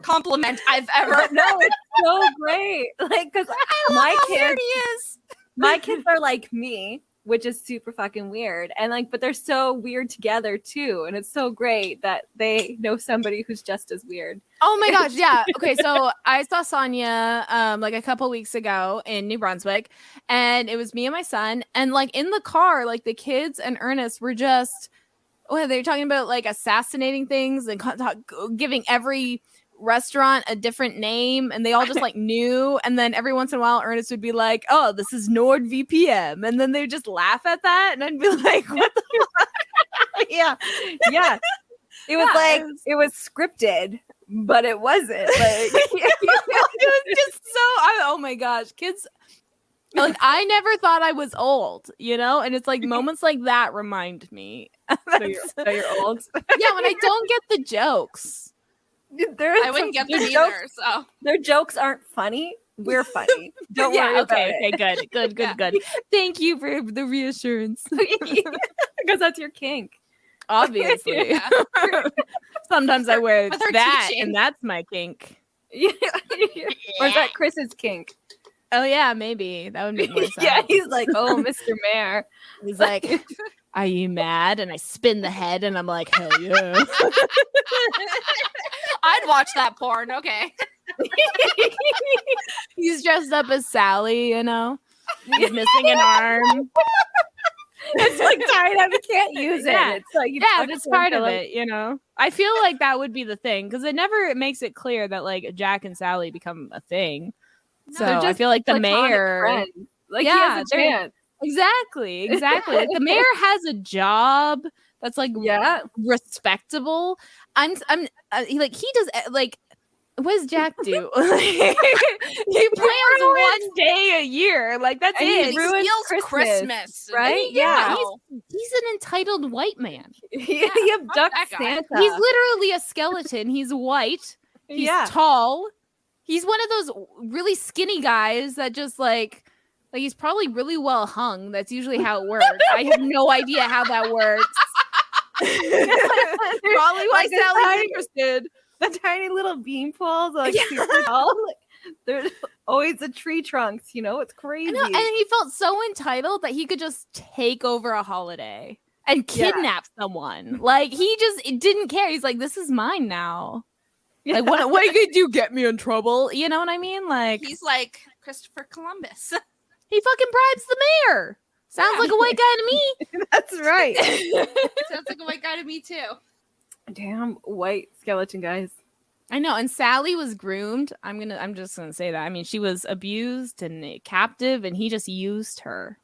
compliment I've ever. no, it's so great. Like, because my kids are like me, which is super fucking weird, and like, but they're so weird together too, and it's so great that they know somebody who's just as weird. Oh my gosh, yeah. Okay, so I saw Sonia like a couple weeks ago in New Brunswick, and it was me and my son, and like in the car, like the kids and Ernest were just they're talking about like assassinating things and giving every restaurant a different name, and they all just like knew. And then every once in a while Ernest would be like, "Oh, this is NordVPN," and then they would just laugh at that, and I'd be like, "What the fuck?" Yeah it was it was scripted, but it wasn't. Like, it was just so oh my gosh, kids, like, I never thought I was old, and it's like moments like that remind me so you're old. yeah, when I don't get the jokes. I wouldn't get them either. So Their jokes aren't funny. We're funny. Don't worry about it. Okay, good. Thank you for the reassurance. Because that's your kink. Obviously. yeah. Sometimes I wear With her that, teaching. and that's my kink. Yeah. Or is that Chris's kink? Oh yeah, maybe that would make more sense. Yeah, he's like, "Oh, Mr. Mayor." He's like, "Are you mad?" And I spin the head, and I'm like, "Hell yeah!" I'd watch that porn. Okay. He's dressed up as Sally, He's missing an arm. It's like tied up. You can't use it. Yeah. It's like But it's part of it, I feel like that would be the thing, because it never makes it clear that like Jack and Sally become a thing. So I feel like the mayor, friends. Like, Yeah, he has a they're- chance. exactly. Like the mayor has a job that's like Yeah. respectable. He does like. What does Jack do? He plans one day a year. Like, that's And he it. ruins Steals Christmas, right? Yeah, Yeah. he's an entitled white man. He fuck abducts that guy. Santa. He's literally a skeleton. He's white. He's yeah. tall. He's one of those really skinny guys that just like he's probably really well hung. That's usually how it works. I have no idea how that works. Probably why Sally's interested. The tiny little bean poles, like super tall. There's always the tree trunks, you know, it's crazy. And he felt so entitled that he could just take over a holiday and kidnap someone. Like he just didn't care. He's like, this is mine now. Like, what are you gonna do? Get me in trouble? You know what I mean? Like he's like Christopher Columbus. He fucking bribes the mayor. Sounds like a white guy to me. That's right. Sounds like a white guy to me too. Damn white skeleton guys. I know. And Sally was groomed. I'm just gonna say that. I mean, she was abused and captive, and he just used her.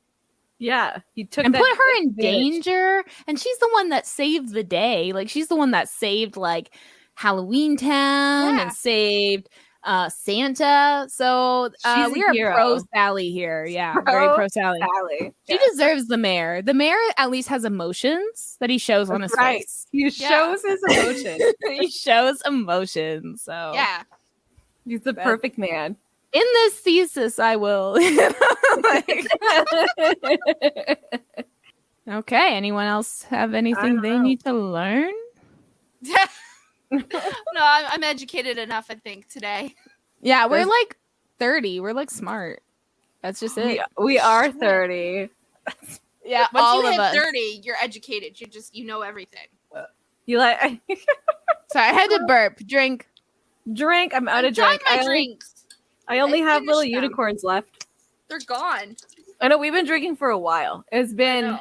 Yeah, he took and put her in danger. And she's the one that saved the day. Like she's the one that saved like Halloween Town and saved Santa. So we are pro Sally here. Yeah, very pro Sally. She deserves the mayor. The mayor at least has emotions that he shows on his face. He shows his emotions. He shows emotions. So yeah, he's the perfect man. In this thesis, I will. Okay. Anyone else have anything they need to learn? No, I'm educated enough, I think, today. Yeah, we're like 30. We're like smart. That's just it. We are 30. Yeah, once all you of hit us. 30, you're educated. You know everything. You like? Sorry, I had to burp. Drink. I'm out of drink. I only have little unicorns left. They're gone. I know we've been drinking for a while. It's been.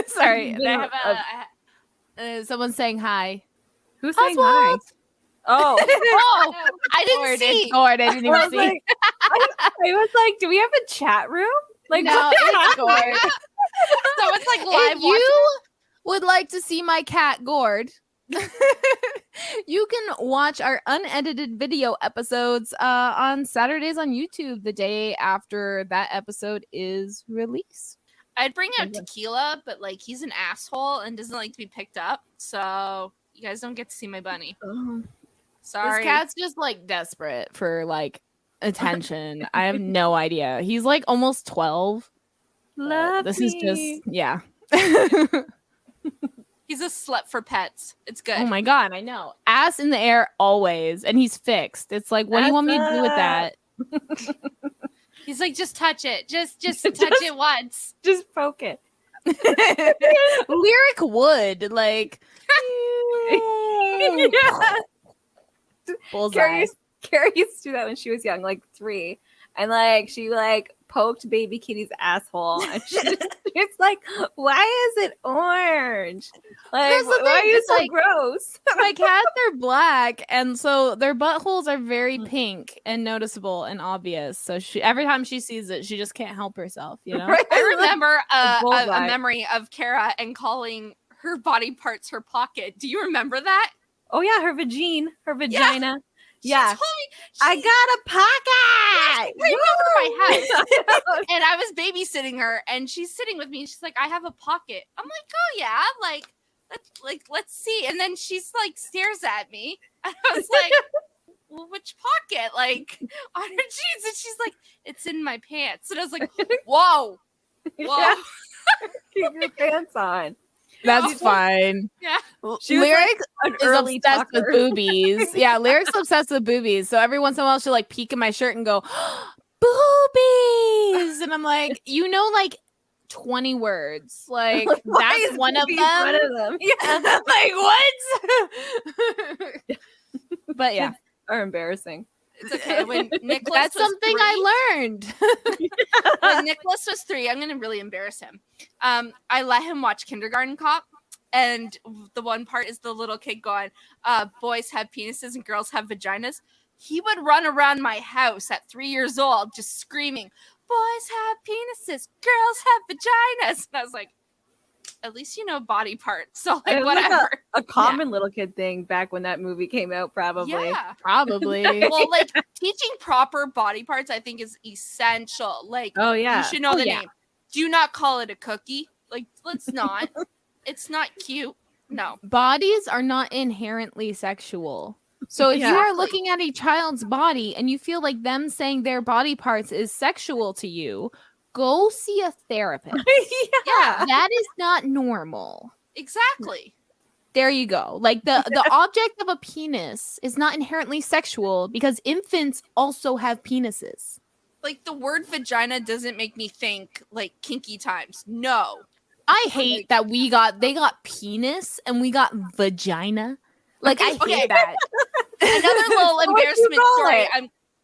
Sorry, someone's saying hi. Who's saying hi? Oh, I didn't see. Gord, I didn't even see. I was like, do we have a chat room? Like, no, it's Gord. So it's like live. If you would like to see my cat Gord, you can watch our unedited video episodes on Saturdays on YouTube the day after that episode is released. I'd bring out Tequila, but like he's an asshole and doesn't like to be picked up, so you guys don't get to see my bunny. Sorry. This cat's just like desperate for like attention. I have no idea. He's like almost 12. This is just He's a slut for pets. It's good. Oh my god, I know. Ass in the air always, and he's fixed. It's like, what do you want me to do with that? He's like, just touch it. Just touch it once. Just poke it. Lyric would like. Bullseye. Carrie used to do that when she was young, like 3, and like she like poked baby kitty's asshole, and it's like, why is it orange? Like, why are you so gross? My cats are black, and so their buttholes are very pink and noticeable and obvious. So every time she sees it, she just can't help herself. You know. Right? I remember a memory of Kara and calling her body parts her pocket. Do you remember that? Oh yeah, her vagina. Yeah. She told me I got a pocket. Right over my house. And I was babysitting her, and she's sitting with me, and she's like, I have a pocket. I'm like, oh yeah, let's see. And then she's like stares at me. And I was like, well, which pocket? Like on her jeans. And she's like, it's in my pants. And I was like, whoa. Yeah. Keep your pants on. That's fine. Yeah. Lyric is obsessed with boobies. Yeah, Lyric's obsessed with boobies. So every once in a while she'll like peek in my shirt and go, boobies. And I'm like, you know, like 20 words. Like that's one of them. Yeah. Like what? But yeah. Are embarrassing. It's okay. When Nicholas That's was something 3, I learned. When Nicholas was 3, I'm gonna really embarrass him. I let him watch Kindergarten Cop, and the one part is the little kid going, boys have penises and girls have vaginas. He would run around my house at 3 years old just screaming, boys have penises, girls have vaginas. And I was like, at least you know body parts. So like whatever. Like a common little kid thing back when that movie came out, probably. Yeah. Probably. Well, like teaching proper body parts, I think is essential. Like, oh yeah, you should know the name. Do not call it a cookie. Like, let's not. It's not cute. No. Bodies are not inherently sexual. So if you are looking at a child's body and you feel like them saying their body parts is sexual to you, go see a therapist. Yeah. That is not normal. Exactly. There you go. Like the object of a penis is not inherently sexual because infants also have penises. Like the word vagina doesn't make me think like kinky times. No. I hate that they got penis and we got vagina. Like I hate that. Another little embarrassment story.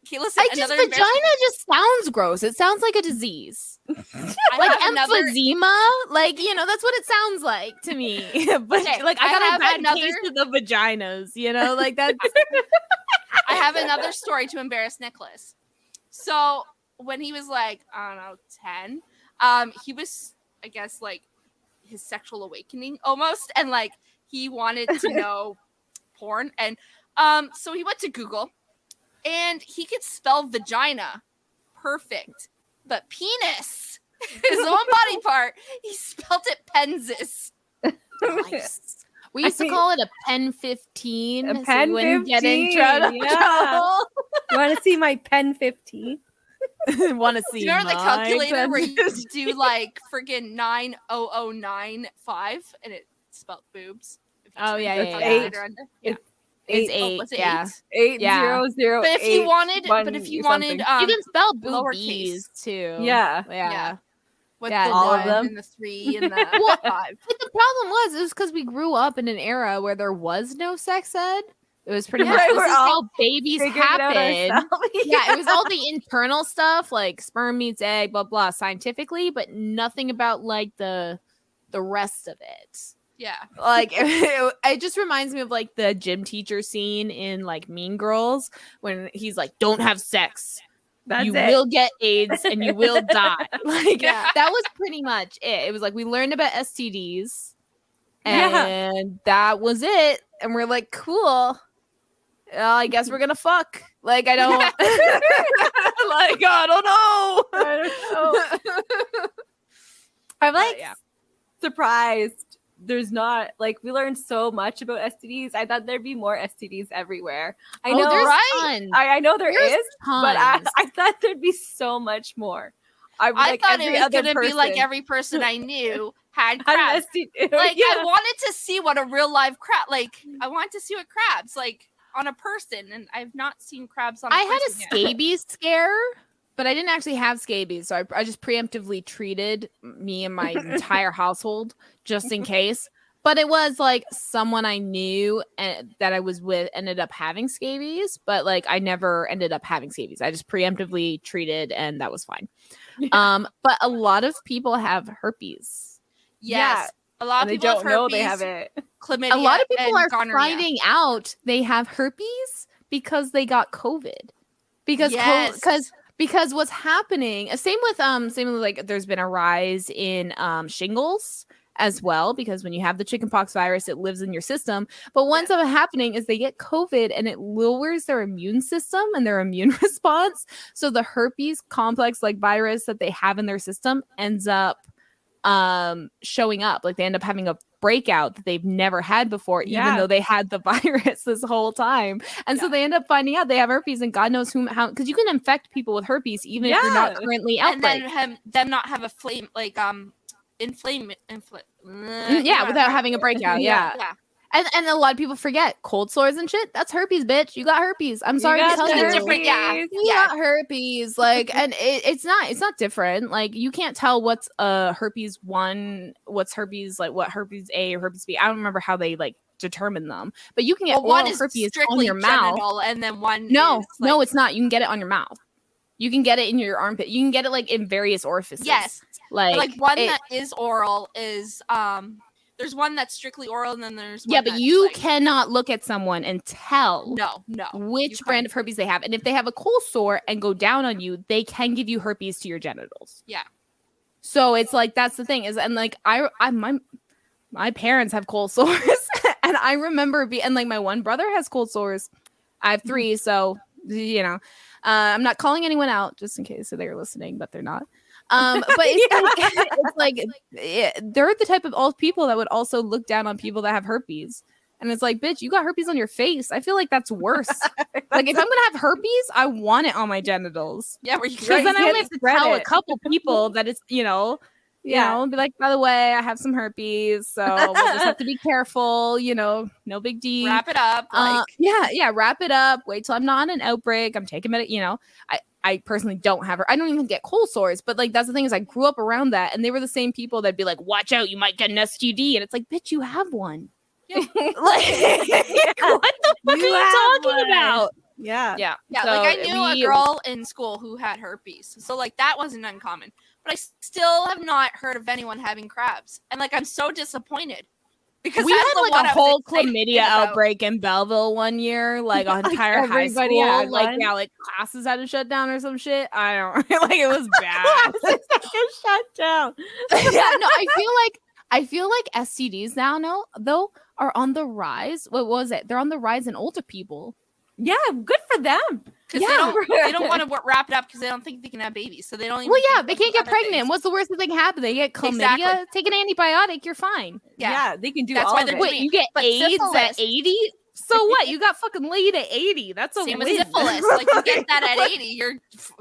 Okay, listen. Vagina just sounds gross. It sounds like a disease. Like emphysema. Like, you know, that's what it sounds like to me. But like I got a bad case of the vaginas, you know, like that's I have another story to embarrass Nicholas. So when he was like, I don't know, 10, he was, I guess, like his sexual awakening almost, and like he wanted to know porn, and so he went to Google, and he could spell vagina perfect, but penis, his own body part, he spelled it pensis. Nice. We used to call it a pen 15. A pen 15. Get in trouble. Yeah. You want to see my pen 15? Want to see? Do you remember the calculator where you do like friggin' 90095 and it spelled boobs? Oh yeah. It's 8. Was it yeah. 8? 800. But if you wanted, you can spell lowercase too. Yeah. With the all 1 of them. and the 3 and the 5. But the problem was because we grew up in an era where there was no sex ed. It was pretty much Right, this is how babies happen. Yeah, it was all the internal stuff like sperm meets egg, blah blah, scientifically, but nothing about like the rest of it. Yeah, like it just reminds me of like the gym teacher scene in like Mean Girls when he's like, "Don't have sex. You will get AIDS and you will die." Like that was pretty much it. It was like we learned about STDs, and that was it. And we're like, cool. I guess we're gonna fuck. Like I don't, like I don't know. I'm like surprised. There's not like we learned so much about STDs. I thought there'd be more STDs everywhere. I know, there's right? I know there's is, tons. but I thought there'd be so much more. I thought it was gonna be like every person I knew had crabs. Like I wanted to see what a real live crab. Like I wanted to see what crabs like on a person, and I've not seen crabs on. I had a scabies scare, but I didn't actually have scabies, so I just preemptively treated me and my entire household just in case. But it was like someone I knew and that I was with ended up having scabies, but like I never ended up having scabies. I just preemptively treated, and that was fine. But a lot of people have herpes. Yes. A lot of people don't know they have it. Chlamydia. A lot of people are gonorrhea. finding out they have herpes because they got COVID. Because because what's happening, same with like there's been a rise in shingles as well, because when you have the chickenpox virus, it lives in your system. But what's happening is they get COVID and it lowers their immune system and their immune response. So the herpes complex like virus that they have in their system ends up showing up. Like they end up having a breakout that they've never had before, even though they had the virus this whole time. And so they end up finding out they have herpes, and God knows how, because you can infect people with herpes even if you're not currently outbreak. And then them not have a flame like inflame without having a breakout. And a lot of people forget cold sores and shit. That's herpes, bitch. You got herpes. I'm sorry to tell you. Different, you got herpes. Like, and it's not different. Like, you can't tell what's herpes 1, what's herpes, like what herpes A or herpes B. I don't remember how they like determine them, but you can get one herpes on your mouth, and then one. No, it's not. You can get it on your mouth. You can get it in your armpit. You can get it like in various orifices. Yes, like one that is oral is there's one that's strictly oral, and then there's one but you cannot look at someone and tell which brand of herpes they have. And if they have a cold sore and go down on you, they can give you herpes to your genitals. Yeah. So it's like that's the thing is, and like my parents have cold sores, and I remember and like my one brother has cold sores. I have 3, so you know, I'm not calling anyone out just in case they're listening, but they're not. But it's like they're the type of old people that would also look down on people that have herpes. And it's like, bitch, you got herpes on your face. I feel like that's worse. Like, if I'm gonna have herpes, I want it on my genitals. Yeah, where you Because then I only have to tell a couple people that it's, you know, be like, by the way, I have some herpes, so we'll just have to be careful, you know, no big deal. Wrap it up. Like. Wrap it up. Wait till I'm not in an outbreak. I'm taking it, you know. I personally don't have her. I don't even get cold sores, but like that's the thing is I grew up around that, and they were the same people that'd be like, watch out, you might get an STD, and it's like, bitch, you have one. Yeah. Like, what the fuck are you talking about? Yeah. So like I knew a girl in school who had herpes, so like that wasn't uncommon. But I still have not heard of anyone having crabs, and like I'm so disappointed because we had like a whole chlamydia outbreak in Belleville one year, like an entire high school, like classes had to shut down or some shit. I don't like it was bad. Shut down. I feel like STDs now though are on the rise. What was it? They're on the rise in older people. Yeah, good for them. Because they don't want to wrap it up because they don't think they can have babies, so they don't. Even they can't get pregnant. Things. What's the worst that can happen? They get chlamydia. Exactly. Take an antibiotic, you're fine. Yeah, they can do. That's all why of they're it. Wait, you get AIDS at 80? So what? You got fucking laid at 80. That's a same win. As syphilis. Like you get that at 80, you're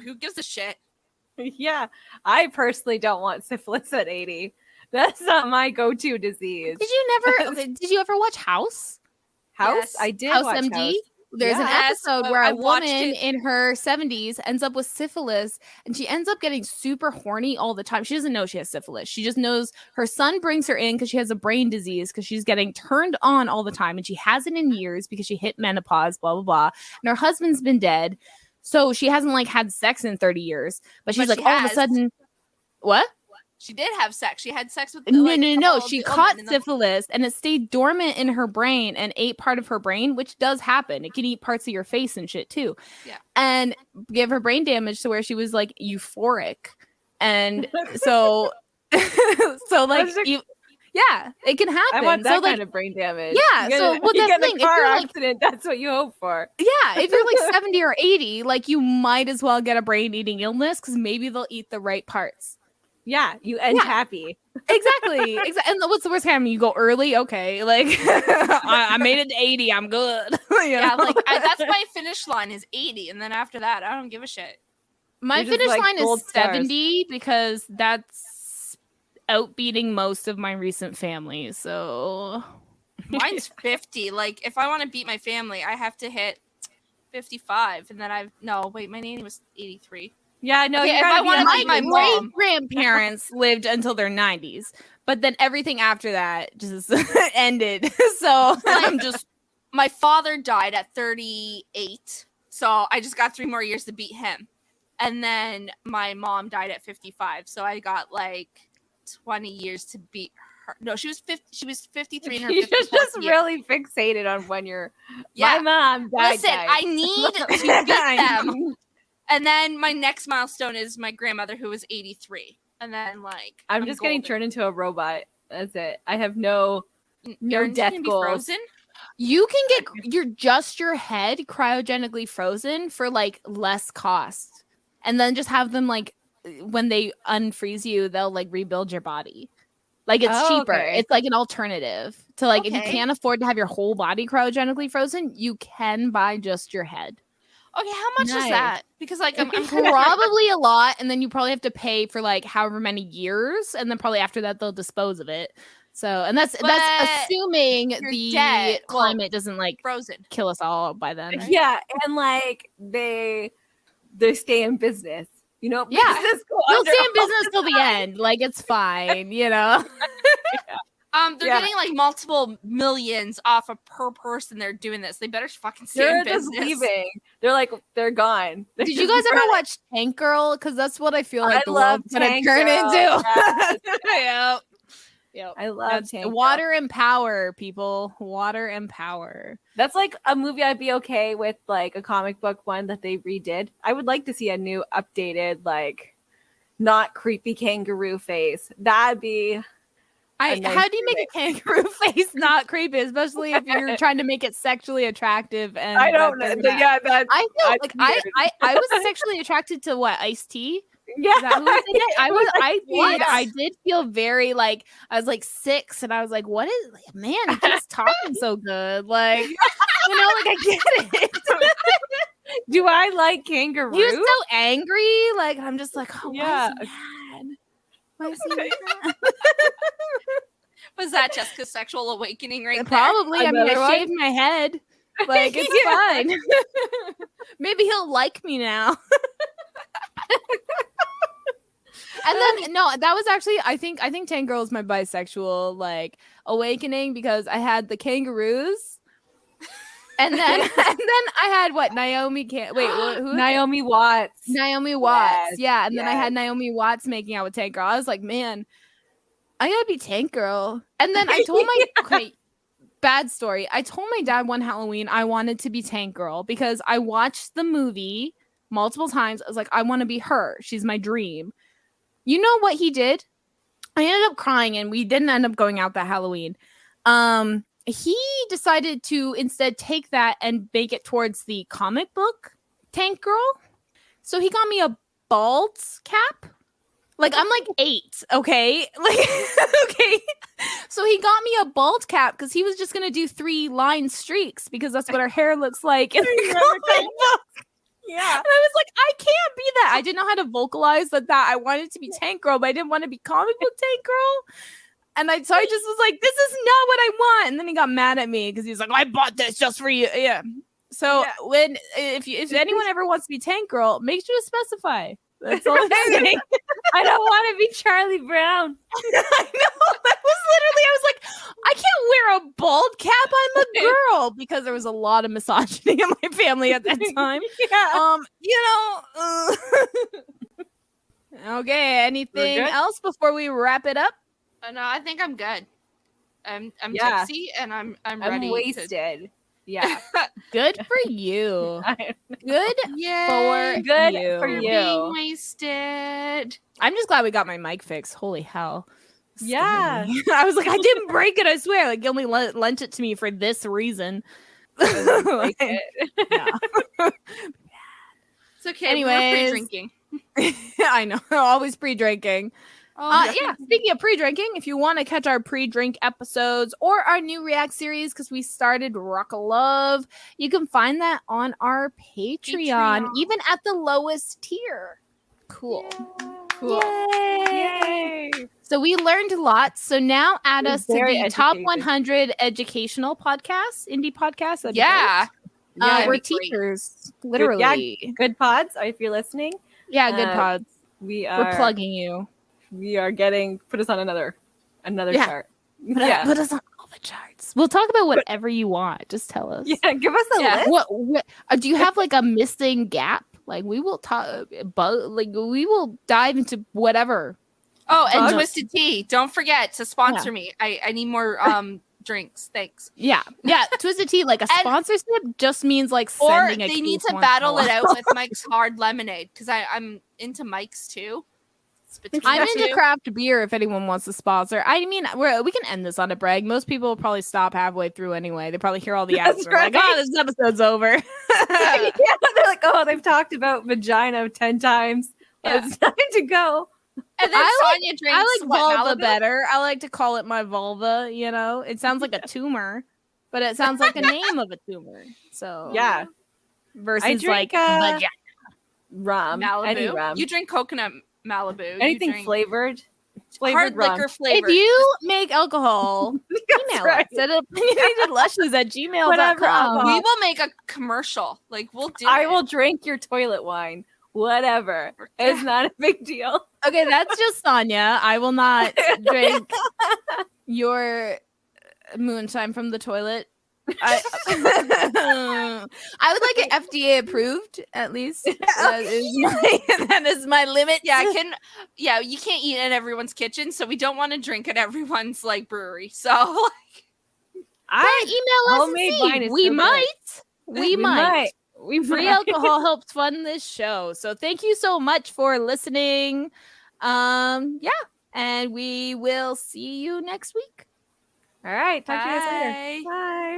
who gives a shit? Yeah, I personally don't want syphilis at 80. That's not my go-to disease. Did you ever watch House? Yes. I did. House watch MD. House. There's an episode where a woman in her 70s ends up with syphilis, and she ends up getting super horny all the time. She doesn't know she has syphilis. She just knows her son brings her in because she has a brain disease because she's getting turned on all the time, and she hasn't in years because she hit menopause, blah, blah, blah. And her husband's been dead, so she hasn't like had sex in 30 years. But she's like, all of a sudden, what? She did have sex. She had sex with no. She caught syphilis and it stayed dormant in her brain and ate part of her brain, which does happen. It can eat parts of your face and shit too. Yeah. And give her brain damage to where she was like euphoric. And so like it can happen. I want that kind of brain damage. Yeah. So you get in a car accident, that's what you hope for. Yeah. If you're like 70 or 80, like you might as well get a brain eating illness because maybe they'll eat the right parts. Yeah, you end happy. Exactly. And what's the worst happening? You go early? Okay. Like, I made it to 80. I'm good. Yeah, like, that's my finish line is 80. And then after that, I don't give a shit. My finish line is 70 because that's outbeating most of my recent family. So mine's 50. Like, if I want to beat my family, I have to hit 55. And then my nanny was 83. Yeah, no. Okay, if I want to beat my mom, grandparents lived until their 90s, but then everything after that just ended. So my father died at 38, so I just got 3 more years to beat him, and then my mom died at 55, so I got like 20 years to beat her. No, she was 50. She was 53 in her 54th You're just year. really fixated on when you're. Yeah. My mom died. Listen, I need to beat them. And then my next milestone is my grandmother, who was 83. And then, like, I'm just getting turned into a robot. That's it. I have no death goals. Frozen? You can get your head cryogenically frozen for like less cost, and then just have them like when they unfreeze you, they'll like rebuild your body. Like it's cheaper. Okay. It's like an alternative to like if you can't afford to have your whole body cryogenically frozen, you can buy just your head. Okay, how much is that? Because like I'm probably a lot, and then you probably have to pay for like however many years, and then probably after that they'll dispose of it. So, and that's assuming the climate doesn't like kill us all by then. Right? Yeah, and like they stay in business. You know, they'll stay in business till the end. Like it's fine, you know. They're getting like multiple millions off of per person. They're doing this. They better fucking stay in business. They're just leaving. They're like they're gone. Did you guys ever watch Tank Girl? Because that's what I feel like the world's gonna turn into. Yes. Yep. I love Tank Water and Power, people. Water and Power. That's like a movie I'd be okay with, like a comic book one that they redid. I would like to see a new, updated, like not creepy kangaroo face. That'd be. How do you make a kangaroo face not creepy, especially if you're trying to make it sexually attractive? And I don't know. Yeah, I feel like I was sexually attracted to what, Ice-T Yeah. Is that who was in it? What? I did feel very like I was like 6 and I was like, what is man, he's talking so good. Like, like I get it. Do I like kangaroo? He was so angry. Like, I'm just like, oh, Yeah. why is he mad? Why is he mad? Was that Jessica's sexual awakening right there? Probably. I mean, Another I one? shaved my head. Like, it's fine. Maybe he'll like me now. And then no, that was actually I think Tangirl is my bisexual like awakening because I had the kangaroos, and then I had what Naomi who Naomi Watts. Naomi Watts, Yes, yeah, and then I had Naomi Watts making out with Tank Girl. I was like, man, I gotta be Tank Girl. And then I told my bad story. I told my dad one Halloween I wanted to be Tank Girl because I watched the movie multiple times. I was like, I want to be her. She's my dream. You know what he did? I ended up crying and we didn't end up going out that Halloween. He decided to instead take that and make it towards the comic book Tank Girl. So he got me a bald cap. Like, I'm like 8, okay? Like, okay. So he got me a bald cap because he was just going to do 3 line streaks because that's what our hair looks like in the comic book. Yeah. And I was like, I can't be that. I didn't know how to vocalize that I wanted to be Tank Girl, but I didn't want to be comic book Tank Girl. And so I just was like, this is not what I want. And then he got mad at me because he was like, I bought this just for you. Yeah. So if anyone ever wants to be Tank Girl, make sure to specify. That's all I'm saying. I don't want to be Charlie Brown. I know. That was literally, I was like, I can't wear a bald cap. I'm a girl because there was a lot of misogyny in my family at that time. Okay. Anything else before we wrap it up? No, I think I'm good. I'm tipsy and I'm ready. Wasted. Yeah. Good for you. Good Yay. for you. Being wasted. I'm just glad we got my mic fixed. Holy hell. Yeah. I was like, I didn't break it, I swear. Like, you only lent it to me for this reason. Like it. Yeah. It's okay. Anyways, We're pre-drinking. I know. Always pre-drinking. Oh, yeah. Speaking of pre-drinking, if you want to catch our pre-drink episodes or our new React series, because we started Rock of Love, you can find that on our Patreon, even at the lowest tier. Cool. Yeah. Cool. Yay. So we learned a lot. So now add us to the top educated. 100 educational podcasts, indie podcasts. Yeah. We're teachers, literally. Yeah, good pods. If you're listening, Yeah, good pods. We're plugging you. We are put us on another chart. Put us on all the charts. We'll talk about whatever you want. Just tell us. Yeah, give us a list. What do you have like a missing gap? Like we will talk, we will dive into whatever. Oh, and Twisted Tea. Don't forget to sponsor me. I need more drinks. Thanks. Yeah. Twisted Tea, like a sponsorship just means like sending or they need to battle it out with Mike's Hard Lemonade because I'm into Mike's too. I'm into craft beer if anyone wants to sponsor. I mean, we can end this on a brag. Most people will probably stop halfway through anyway. They probably hear all the ads. Right. Like, oh, this episode's over. Yeah, they're like, oh, they've talked about vagina 10 times. Yeah. It's time to go. And then Sonia drinks. I like vulva Malibu? better. I like to call it my vulva. You know, it sounds like a tumor, but it sounds like a name of a tumor. So yeah, versus drink, like vagina. Rum, Malibu. any rum. You drink coconut Malibu. Anything flavored hard rum. liquor flavor. If you make alcohol, email us at opinionatedlushes@gmail.com. We will make a commercial. Like we'll do. I will drink your toilet wine. Whatever. It's not a big deal. Okay, that's just Sonia. I will not drink your moonshine from the toilet. I would like it FDA approved at least. That is my limit. Yeah, you can't eat in everyone's kitchen, so we don't want to drink at everyone's like brewery. So email us and see. We might. We might. Free alcohol helps fund this show. So thank you so much for listening. And we will see you next week. All right. Talk to you guys later. Bye. Bye.